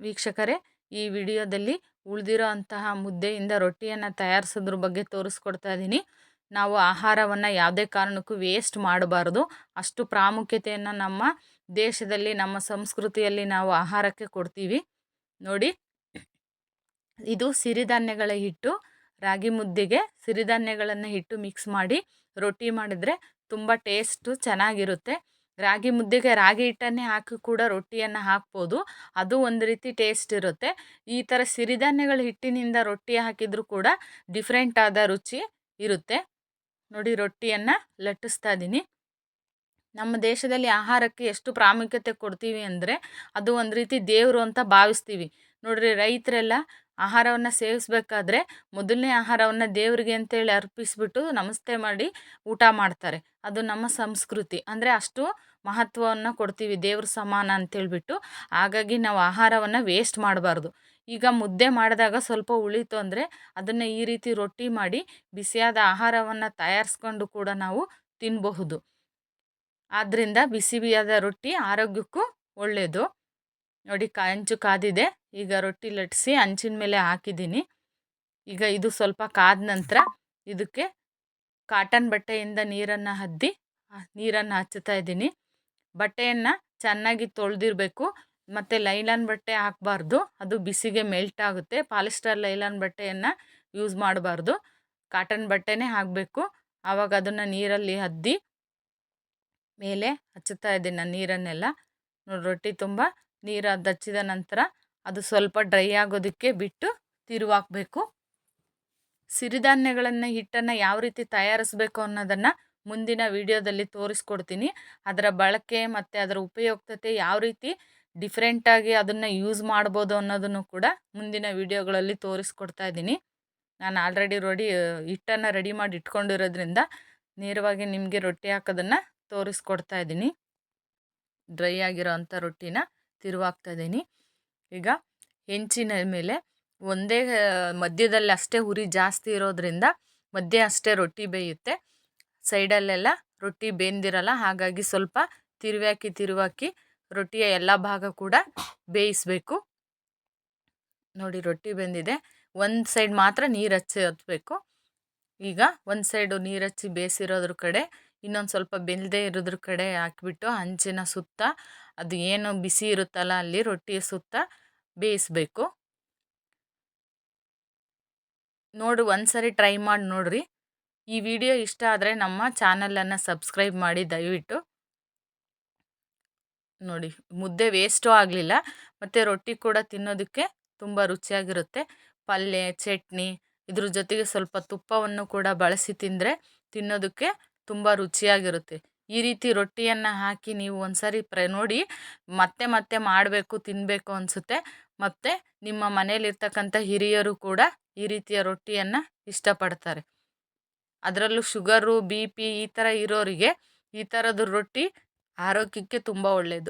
ವೀಕ್ಷಕರೇ, ಈ ವಿಡಿಯೋದಲ್ಲಿ ಉಳಿದಿರೋ ಅಂತಹ ಮುದ್ದೆಯಿಂದ ರೊಟ್ಟಿಯನ್ನು ತಯಾರಿಸೋದ್ರ ಬಗ್ಗೆ ತೋರಿಸ್ಕೊಡ್ತಾ ಇದ್ದೀನಿ. ನಾವು ಆಹಾರವನ್ನು ಯಾವುದೇ ಕಾರಣಕ್ಕೂ ವೇಸ್ಟ್ ಮಾಡಬಾರ್ದು. ಅಷ್ಟು ಪ್ರಾಮುಖ್ಯತೆಯನ್ನು ನಮ್ಮ ದೇಶದಲ್ಲಿ, ನಮ್ಮ ಸಂಸ್ಕೃತಿಯಲ್ಲಿ ನಾವು ಆಹಾರಕ್ಕೆ ಕೊಡ್ತೀವಿ. ನೋಡಿ, ಇದು ಸಿರಿಧಾನ್ಯಗಳ ಹಿಟ್ಟು. ರಾಗಿ ಮುದ್ದೆಗೆ ಸಿರಿಧಾನ್ಯಗಳನ್ನು ಹಿಟ್ಟು ಮಿಕ್ಸ್ ಮಾಡಿ ರೊಟ್ಟಿ ಮಾಡಿದರೆ ತುಂಬ ಟೇಸ್ಟು ಚೆನ್ನಾಗಿರುತ್ತೆ. ರಾಗಿ ಮುದ್ದೆಗೆ ರಾಗಿ ಹಿಟ್ಟನ್ನೇ ಹಾಕಿ ಕೂಡ ರೊಟ್ಟಿಯನ್ನು ಹಾಕ್ಬೋದು, ಅದು ಒಂದು ರೀತಿ ಟೇಸ್ಟ್ ಇರುತ್ತೆ. ಈ ಥರ ಸಿರಿಧಾನ್ಯಗಳ ಹಿಟ್ಟಿನಿಂದ ರೊಟ್ಟಿ ಹಾಕಿದರೂ ಕೂಡ ಡಿಫ್ರೆಂಟ್ ಆದ ರುಚಿ ಇರುತ್ತೆ. ನೋಡಿ, ರೊಟ್ಟಿಯನ್ನು ಲಟ್ಟಿಸ್ತಾ ಇದ್ದೀನಿ. ನಮ್ಮ ದೇಶದಲ್ಲಿ ಆಹಾರಕ್ಕೆ ಎಷ್ಟು ಪ್ರಾಮುಖ್ಯತೆ ಕೊಡ್ತೀವಿ ಅಂದರೆ ಅದು ಒಂದು ರೀತಿ ದೇವರು ಅಂತ ಭಾವಿಸ್ತೀವಿ. ನೋಡ್ರಿ, ರೈತರೆಲ್ಲ ಆಹಾರವನ್ನು ಸೇವಿಸ್ಬೇಕಾದ್ರೆ ಮೊದಲನೇ ಆಹಾರವನ್ನು ದೇವರಿಗೆ ಅಂತೇಳಿ ಅರ್ಪಿಸ್ಬಿಟ್ಟು ನಮಸ್ತೆ ಮಾಡಿ ಊಟ ಮಾಡ್ತಾರೆ. ಅದು ನಮ್ಮ ಸಂಸ್ಕೃತಿ. ಅಂದರೆ ಅಷ್ಟು ಮಹತ್ವವನ್ನು ಕೊಡ್ತೀವಿ, ದೇವ್ರ ಸಮಾನ ಅಂತೇಳ್ಬಿಟ್ಟು. ಹಾಗಾಗಿ ನಾವು ಆಹಾರವನ್ನು ವೇಸ್ಟ್ ಮಾಡಬಾರ್ದು. ಈಗ ಮುದ್ದೆ ಮಾಡಿದಾಗ ಸ್ವಲ್ಪ ಉಳಿತು ಅಂದರೆ ಅದನ್ನು ಈ ರೀತಿ ರೊಟ್ಟಿ ಮಾಡಿ ಬಿಸಿಯಾದ ಆಹಾರವನ್ನು ತಯಾರಿಸ್ಕೊಂಡು ಕೂಡ ನಾವು ತಿನ್ನಬಹುದು. ಆದ್ದರಿಂದ ಬಿಸಿಯಾದ ರೊಟ್ಟಿ ಆರೋಗ್ಯಕ್ಕೂ ಒಳ್ಳೆಯದು. ನೋಡಿ, ಹಂಚು ಕಾದಿದೆ. ಈಗ ರೊಟ್ಟಿ ಲಟ್ಟಿಸಿ ಹಂಚಿನ ಮೇಲೆ ಹಾಕಿದ್ದೀನಿ. ಈಗ ಇದು ಸ್ವಲ್ಪ ಕಾದ ನಂತರ ಇದಕ್ಕೆ ಕಾಟನ್ ಬಟ್ಟೆಯಿಂದ ನೀರನ್ನು ಹಚ್ಚುತ್ತಾ ಇದ್ದೀನಿ. ಬಟ್ಟೆಯನ್ನು ಚೆನ್ನಾಗಿ ತೊಳೆದಿರಬೇಕು. ಮತ್ತು ಲೈಲಾನ್ ಬಟ್ಟೆ ಹಾಕಬಾರ್ದು, ಅದು ಬಿಸಿಗೆ ಮೆಲ್ಟ್ ಆಗುತ್ತೆ. ಪಾಲಿಸ್ಟರ್ ಲೈಲಾನ್ ಬಟ್ಟೆಯನ್ನು ಯೂಸ್ ಮಾಡಬಾರ್ದು, ಕಾಟನ್ ಬಟ್ಟೆನೇ ಹಾಕಬೇಕು. ಆವಾಗ ಅದನ್ನು ನೀರಲ್ಲಿ ಅದ್ದಿ ಮೇಲೆ ಹಚ್ಚುತ್ತಾ ಇದ್ದೀನಿ ನಾನು ನೀರನ್ನೆಲ್ಲ. ನೋಡಿ, ರೊಟ್ಟಿ ತುಂಬ ನೀರು ಹಚ್ಚಿದ ನಂತರ ಅದು ಸ್ವಲ್ಪ ಡ್ರೈ ಆಗೋದಕ್ಕೆ ಬಿಟ್ಟು ತಿರುವಾಕಬೇಕು. ಸಿರಿಧಾನ್ಯಗಳನ್ನು ಹಿಟ್ಟನ್ನು ಯಾವ ರೀತಿ ತಯಾರಿಸಬೇಕು ಅನ್ನೋದನ್ನು ಮುಂದಿನ ವಿಡಿಯೋದಲ್ಲಿ ತೋರಿಸ್ಕೊಡ್ತೀನಿ. ಅದರ ಬಳಕೆ ಮತ್ತು ಅದರ ಉಪಯುಕ್ತತೆ ಯಾವ ರೀತಿ ಡಿಫ್ರೆಂಟಾಗಿ ಅದನ್ನು ಯೂಸ್ ಮಾಡ್ಬೋದು ಅನ್ನೋದನ್ನು ಕೂಡ ಮುಂದಿನ ವಿಡಿಯೋಗಳಲ್ಲಿ ತೋರಿಸ್ಕೊಡ್ತಾ ಇದ್ದೀನಿ. ನಾನು ಆಲ್ರೆಡಿ ಹಿಟ್ಟನ್ನು ರೆಡಿ ಮಾಡಿ ಇಟ್ಕೊಂಡಿರೋದ್ರಿಂದ ನೇರವಾಗಿ ನಿಮಗೆ ರೊಟ್ಟಿ ಹಾಕೋದನ್ನು ತೋರಿಸ್ಕೊಡ್ತಾ ಇದ್ದೀನಿ. ಡ್ರೈ ಆಗಿರೋ ಅಂಥ ರೊಟ್ಟಿನ ತಿರುವಾಕ್ತಾ ಇದ್ದೀನಿ. ಈಗ ಹೆಂಚಿನ ಮೇಲೆ ಒಂದೇ ಮಧ್ಯದಲ್ಲಿ ಅಷ್ಟೇ ಉರಿ ಜಾಸ್ತಿ ಇರೋದ್ರಿಂದ ಮಧ್ಯೆ ಅಷ್ಟೇ ರೊಟ್ಟಿ ಬೇಯುತ್ತೆ. ಸೈಡಲ್ಲೆಲ್ಲ ರೊಟ್ಟಿ ಬೆಂದಿರಲ್ಲ. ಹಾಗಾಗಿ ಸ್ವಲ್ಪ ತಿರುವಾಕಿ ರೊಟ್ಟಿಯ ಎಲ್ಲ ಭಾಗ ಕೂಡ ಬೇಯಿಸಬೇಕು. ನೋಡಿ, ರೊಟ್ಟಿ ಬೆಂದಿದೆ. ಒಂದು ಸೈಡ್ ಮಾತ್ರ ನೀರು ಹಚ್ಚಬೇಕು. ಈಗ ಒಂದು ಸೈಡು ನೀರು ಹಚ್ಚಿ ಬೇಯಿಸಿರೋದ್ರ ಕಡೆ ಇನ್ನೊಂದು ಸ್ವಲ್ಪ ಬೆಂದದೇ ಇರೋದ್ರ ಕಡೆ ಹಾಕಿಬಿಟ್ಟು ಹಂಚಿನ ಸುತ್ತ ಅದು ಏನು ಬಿಸಿ ಇರುತ್ತಲ್ಲ ಅಲ್ಲಿ ರೊಟ್ಟಿಯ ಸುತ್ತ ಬೇಯಿಸಬೇಕು. ನೋಡಿ, ಒಂದು ಸರಿ ಟ್ರೈ ಮಾಡಿ ನೋಡಿರಿ. ಈ ವಿಡಿಯೋ ಇಷ್ಟ ಆದರೆ ನಮ್ಮ ಚಾನಲನ್ನು ಸಬ್ಸ್ಕ್ರೈಬ್ ಮಾಡಿ ದಯವಿಟ್ಟು. ನೋಡಿ, ಮುದ್ದೆ ವೇಸ್ಟೂ ಆಗಲಿಲ್ಲ ಮತ್ತು ರೊಟ್ಟಿ ಕೂಡ ತಿನ್ನೋದಕ್ಕೆ ತುಂಬ ರುಚಿಯಾಗಿರುತ್ತೆ. ಪಲ್ಯ, ಚಟ್ನಿ ಇದ್ರ ಜೊತೆಗೆ ಸ್ವಲ್ಪ ತುಪ್ಪವನ್ನು ಕೂಡ ಬಳಸಿ ತಿನ್ನೋದಕ್ಕೆ ತುಂಬ ರುಚಿಯಾಗಿರುತ್ತೆ. ಈ ರೀತಿ ರೊಟ್ಟಿಯನ್ನು ಹಾಕಿ ನೀವು ಒಂದು ಸಾರಿ ನೋಡಿ, ಮತ್ತೆ ಮಾಡಬೇಕು, ತಿನ್ನಬೇಕು ಅನಿಸುತ್ತೆ. ಮತ್ತು ನಿಮ್ಮ ಮನೇಲಿರ್ತಕ್ಕಂಥ ಹಿರಿಯರು ಕೂಡ ಈ ರೀತಿಯ ರೊಟ್ಟಿಯನ್ನು ಇಷ್ಟಪಡ್ತಾರೆ. ಅದರಲ್ಲೂ ಶುಗರು, BP ಈ ಥರ ಇರೋರಿಗೆ ಈ ಥರದ ರೊಟ್ಟಿ ಆರೋಗ್ಯಕ್ಕೆ ತುಂಬ ಒಳ್ಳೆಯದು.